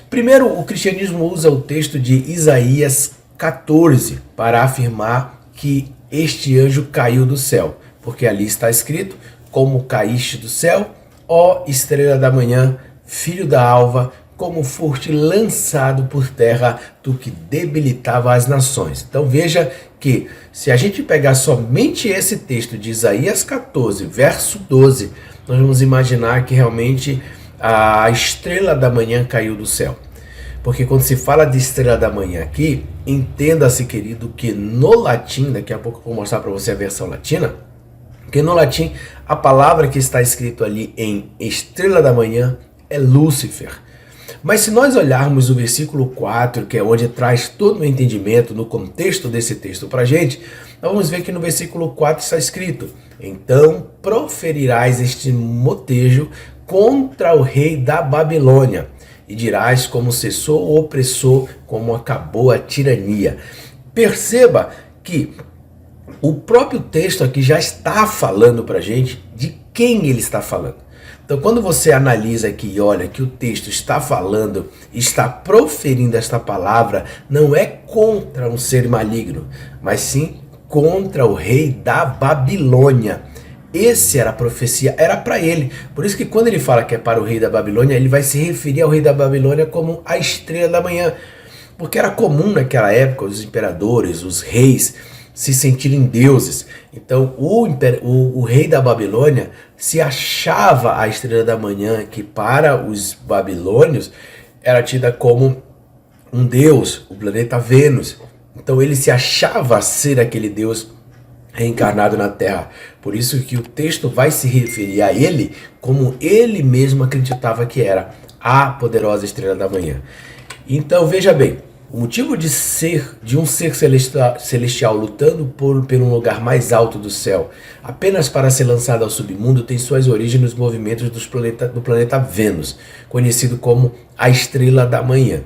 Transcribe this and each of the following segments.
Primeiro, o cristianismo usa o texto de Isaías 14 para afirmar que este anjo caiu do céu, porque ali está escrito: como caíste do céu, ó estrela da manhã, filho da alva, como foste lançado por terra, tu que debilitava as nações. Então veja que, se a gente pegar somente esse texto de Isaías 14, verso 12, nós vamos imaginar que realmente a estrela da manhã caiu do céu. Porque quando se fala de estrela da manhã aqui, entenda-se, querido, que no latim, daqui a pouco eu vou mostrar para você a versão latina, que no latim a palavra que está escrito ali em estrela da manhã é Lúcifer. Mas se nós olharmos o versículo 4, que é onde traz todo o entendimento no contexto desse texto para a gente, nós vamos ver que no versículo 4 está escrito: então proferirás este motejo contra o rei da Babilônia, e dirás como cessou o opressor, como acabou a tirania. Perceba que o próprio texto aqui já está falando para a gente de quem ele está falando. Então, quando você analisa aqui e olha que o texto está falando, está proferindo esta palavra, não é contra um ser maligno, mas sim contra o rei da Babilônia. Essa era a profecia, era para ele. Por isso que quando ele fala que é para o rei da Babilônia, ele vai se referir ao rei da Babilônia como a estrela da manhã. Porque era comum naquela época os imperadores, os reis, se sentirem deuses. Então o rei da Babilônia se achava a estrela da manhã, que para os babilônios era tida como um deus, o planeta Vênus. Então ele se achava ser aquele deus reencarnado na Terra. Por isso que o texto vai se referir a ele como ele mesmo acreditava que era a poderosa estrela da manhã. Então veja bem, o motivo de um ser celestial lutando pelo lugar mais alto do céu, apenas para ser lançado ao submundo, tem suas origens nos movimentos do planeta Vênus, conhecido como a estrela da manhã.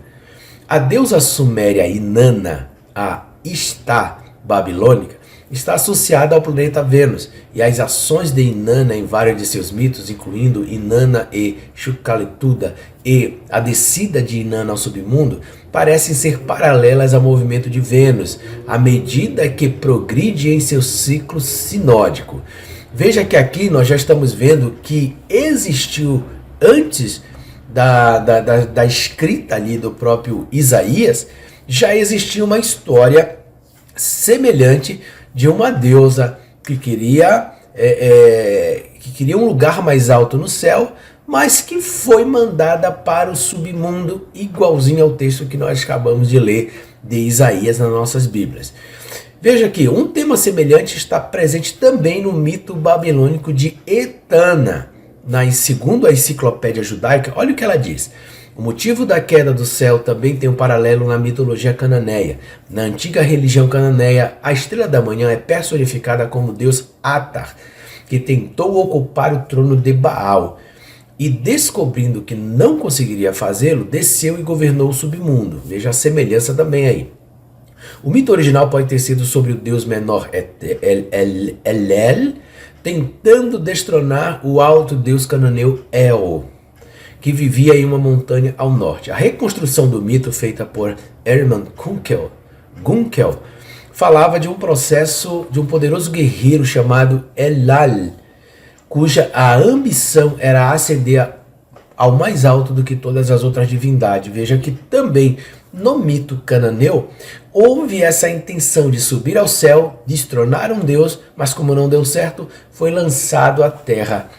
A deusa suméria Inanna, a Istá babilônica, está associada ao planeta Vênus, e as ações de Inanna em vários de seus mitos, incluindo Inanna e Chucalituda e a descida de Inanna ao submundo, parecem ser paralelas ao movimento de Vênus, à medida que progride em seu ciclo sinódico. Veja que aqui nós já estamos vendo que existiu, antes da escrita ali do próprio Isaías, já existia uma história semelhante de uma deusa que queria um lugar mais alto no céu, mas que foi mandada para o submundo, igualzinho ao texto que nós acabamos de ler de Isaías nas nossas Bíblias. Veja que um tema semelhante está presente também no mito babilônico de Etana. Segundo a enciclopédia judaica, olha o que ela diz. O motivo da queda do céu também tem um paralelo na mitologia cananeia. Na antiga religião cananeia, a estrela da manhã é personificada como o deus Atar, que tentou ocupar o trono de Baal. E descobrindo que não conseguiria fazê-lo, desceu e governou o submundo. Veja a semelhança também aí. O mito original pode ter sido sobre o deus menor Elel, tentando destronar o alto deus cananeu El, que vivia em uma montanha ao norte. A reconstrução do mito feita por Hermann Gunkel falava de um processo de um poderoso guerreiro chamado Elal, cuja a ambição era ascender ao mais alto do que todas as outras divindades. Veja que também no mito cananeu houve essa intenção de subir ao céu, destronar um deus, mas como não deu certo, foi lançado à terra.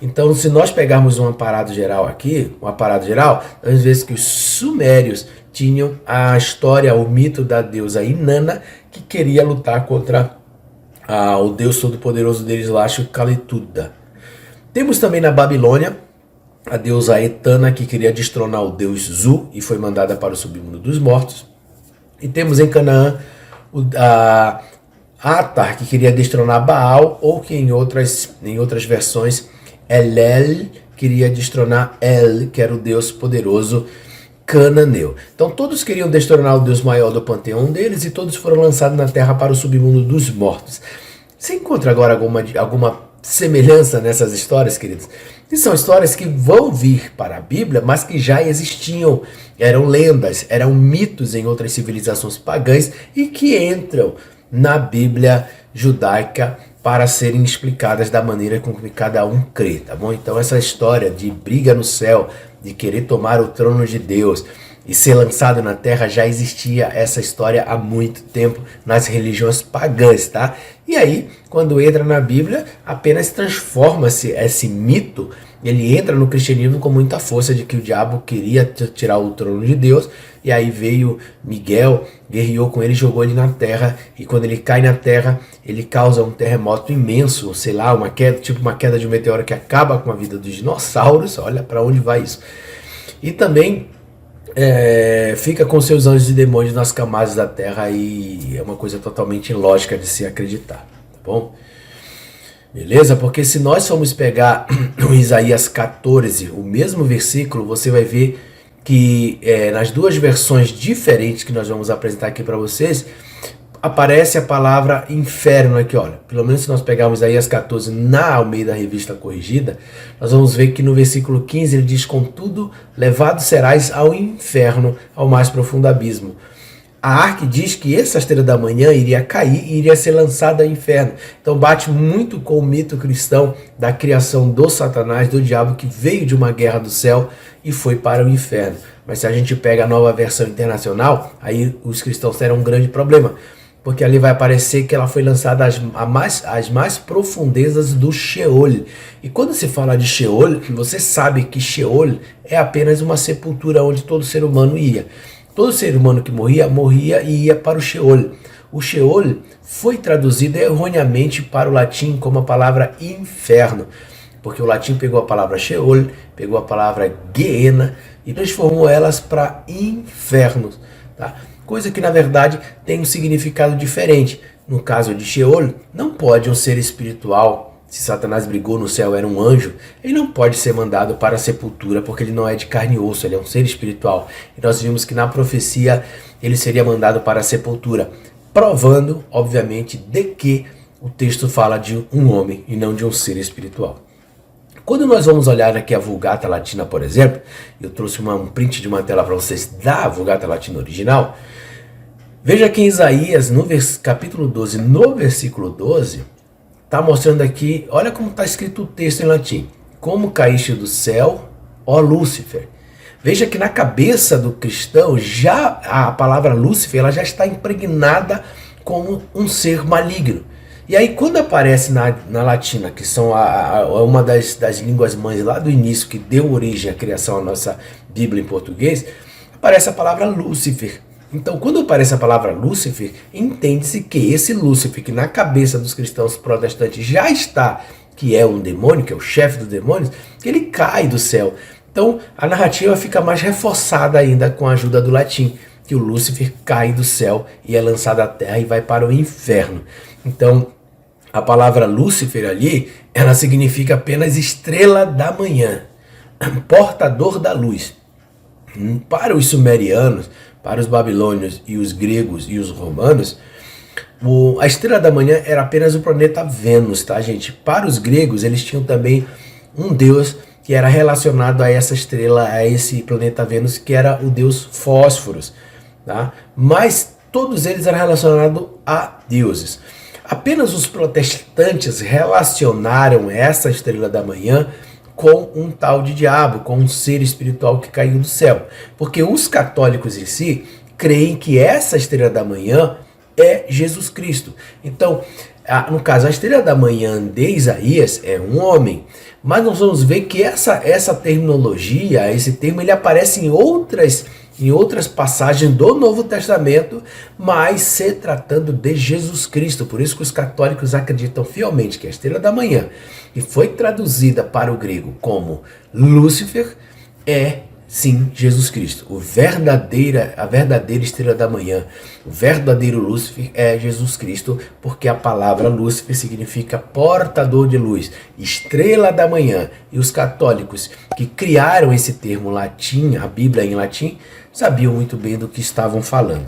Então, se nós pegarmos um aparato geral aqui, nós vamos ver que os sumérios tinham a história, o mito da deusa Inanna, que queria lutar contra o deus todo-poderoso deles lá, Chucalituda. Temos também na Babilônia a deusa Etana, que queria destronar o deus Zu e foi mandada para o submundo dos mortos. E temos em Canaã a Atar, que queria destronar Baal, ou que em outras versões Elel queria destronar El, que era o deus poderoso cananeu. Então todos queriam destronar o deus maior do panteão deles, e todos foram lançados na terra para o submundo dos mortos. Você encontra agora alguma semelhança nessas histórias, queridos? E são histórias que vão vir para a Bíblia, mas que já existiam, eram lendas, eram mitos em outras civilizações pagãs e que entram na Bíblia judaica para serem explicadas da maneira com que cada um crê, tá bom? Então essa história de briga no céu, de querer tomar o trono de Deus e ser lançado na terra, já existia essa história há muito tempo nas religiões pagãs, tá? E aí, quando entra na Bíblia, apenas transforma-se esse mito, ele entra no cristianismo com muita força de que o diabo queria tirar o trono de Deus, e aí veio Miguel, guerreou com ele, jogou ele na terra, e quando ele cai na terra, ele causa um terremoto imenso, sei lá, uma queda, tipo uma queda de um meteoro que acaba com a vida dos dinossauros. Olha para onde vai isso. E também fica com seus anjos e demônios nas camadas da terra, e é uma coisa totalmente ilógica de se acreditar, tá bom? Beleza? Porque se nós formos pegar o Isaías 14, o mesmo versículo, você vai ver que nas duas versões diferentes que nós vamos apresentar aqui para vocês, aparece a palavra inferno aqui, olha. Pelo menos se nós pegarmos Isaías 14 na Almeida Revista Corrigida, nós vamos ver que no versículo 15 ele diz: contudo, levado serás ao inferno, ao mais profundo abismo. A Ark diz que essa estrela da manhã iria cair e iria ser lançada ao inferno. Então bate muito com o mito cristão da criação do Satanás, do diabo, que veio de uma guerra do céu e foi para o inferno. Mas se a gente pega a nova versão internacional, aí os cristãos terão um grande problema, porque ali vai aparecer que ela foi lançada às mais profundezas do Sheol. E quando se fala de Sheol, você sabe que Sheol é apenas uma sepultura onde todo ser humano ia. Todo ser humano que morria e ia para o Sheol. O Sheol foi traduzido erroneamente para o latim como a palavra inferno, porque o latim pegou a palavra Sheol, pegou a palavra Gehenna e transformou elas para infernos, tá? Coisa que na verdade tem um significado diferente. No caso de Sheol, não pode um ser espiritual, se Satanás brigou no céu, era um anjo, ele não pode ser mandado para a sepultura, porque ele não é de carne e osso, ele é um ser espiritual. E nós vimos que na profecia ele seria mandado para a sepultura, provando, obviamente, de que o texto fala de um homem e não de um ser espiritual. Quando nós vamos olhar aqui a Vulgata Latina, por exemplo, eu trouxe um print de uma tela para vocês da Vulgata Latina original. Veja que em Isaías, no capítulo 12, no versículo 12, está mostrando aqui, olha como está escrito o texto em latim. Como caíste do céu, ó Lúcifer. Veja que na cabeça do cristão, já a palavra Lúcifer ela já está impregnada como um ser maligno. E aí quando aparece na latina, que são uma das línguas mães lá do início, que deu origem à criação da nossa Bíblia em português, aparece a palavra Lúcifer. Então, quando aparece a palavra Lúcifer, entende-se que esse Lúcifer, que na cabeça dos cristãos protestantes já está, que é um demônio, que é o chefe dos demônios, que ele cai do céu. Então, a narrativa fica mais reforçada ainda com a ajuda do latim, que o Lúcifer cai do céu e é lançado à terra e vai para o inferno. Então, a palavra Lúcifer ali, ela significa apenas estrela da manhã, portador da luz. Para os sumerianos, para os babilônios e os gregos e os romanos, a estrela da manhã era apenas o planeta Vênus, tá, gente? Para os gregos, eles tinham também um deus que era relacionado a essa estrela, a esse planeta Vênus, que era o deus Fósforos, tá? Mas todos eles eram relacionados a deuses. Apenas os protestantes relacionaram essa estrela da manhã com um tal de diabo, com um ser espiritual que caiu do céu. Porque os católicos em si creem que essa estrela da manhã é Jesus Cristo. Então, no caso, a estrela da manhã de Isaías é um homem. Mas nós vamos ver que essa terminologia, esse termo, ele aparece em outras passagens do Novo Testamento, mas se tratando de Jesus Cristo. Por isso que os católicos acreditam fielmente que a estrela da manhã, que foi traduzida para o grego como Lúcifer, é sim Jesus Cristo. A verdadeira estrela da manhã, o verdadeiro Lúcifer é Jesus Cristo, porque a palavra Lúcifer significa portador de luz, estrela da manhã. E os católicos que criaram esse termo latim, a Bíblia em latim, sabiam muito bem do que estavam falando.